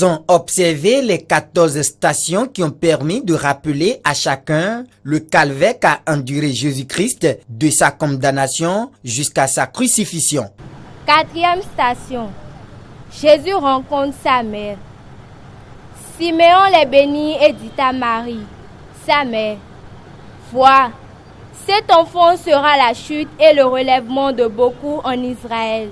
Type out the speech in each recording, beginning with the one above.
Ils ont observé les 14 stations qui ont permis de rappeler à chacun le calvaire qu'a enduré Jésus-Christ de sa condamnation jusqu'à sa crucifixion. 4e station. Jésus rencontre sa mère. Siméon les bénit et dit à Marie, sa mère, « Vois, cet enfant sera la chute et le relèvement de beaucoup en Israël. »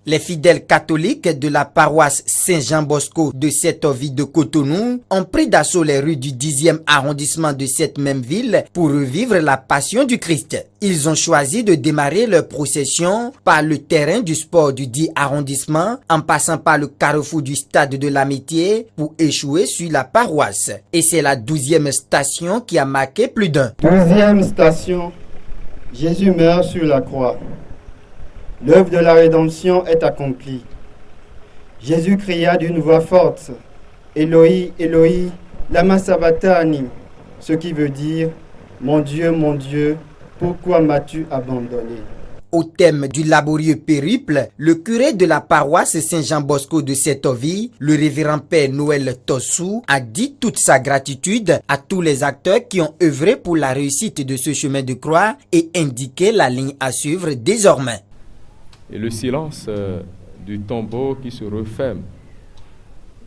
Les fidèles catholiques de la paroisse Saint-Jean-Bosco de Sept-Ovis de Cotonou ont pris d'assaut les rues du 10e arrondissement de cette même ville pour revivre la passion du Christ. Ils ont choisi de démarrer leur procession par le terrain du sport du 10 arrondissement en passant par le carrefour du stade de l'Amitié pour échouer sur la paroisse. Et c'est la 12e station qui a marqué plus d'un. 12e station, Jésus meurt sur la croix. L'œuvre de la rédemption est accomplie. Jésus cria d'une voix forte, « Eloi, Eloi, lama sabachthani », ce qui veut dire « Mon Dieu, pourquoi m'as-tu abandonné ?» Au thème du laborieux périple, le curé de la paroisse Saint-Jean-Bosco de Sept-Ovis, le révérend père Noël Tossou, a dit toute sa gratitude à tous les acteurs qui ont œuvré pour la réussite de ce chemin de croix et indiqué la ligne à suivre désormais. Et le silence du tombeau qui se referme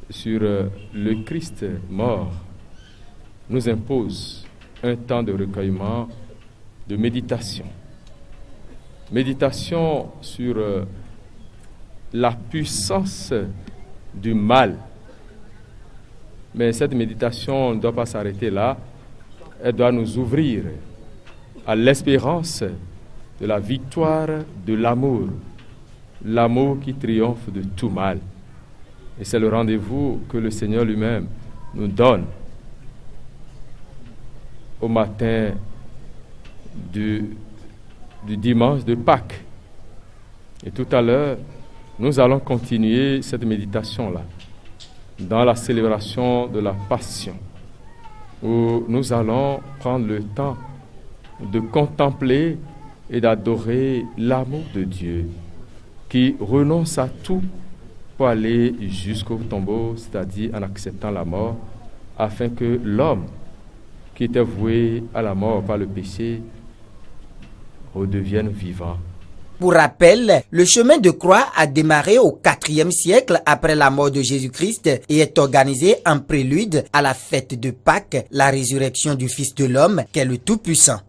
sur le Christ mort nous impose un temps de recueillement, de méditation. Méditation sur la puissance du mal. Mais cette méditation ne doit pas s'arrêter là. Elle doit nous ouvrir à l'espérance de la victoire de l'amour. L'amour qui triomphe de tout mal. Et c'est le rendez-vous que le Seigneur lui-même nous donne au matin du dimanche de Pâques. Et tout à l'heure, nous allons continuer cette méditation-là dans la célébration de la Passion, où nous allons prendre le temps de contempler et d'adorer l'amour de Dieu, qui renonce à tout pour aller jusqu'au tombeau, c'est-à-dire en acceptant la mort, afin que l'homme qui était voué à la mort par le péché redevienne vivant. Pour rappel, le chemin de croix a démarré au IVe siècle après la mort de Jésus-Christ et est organisé en prélude à la fête de Pâques, la résurrection du Fils de l'homme, qu'est le Tout-Puissant.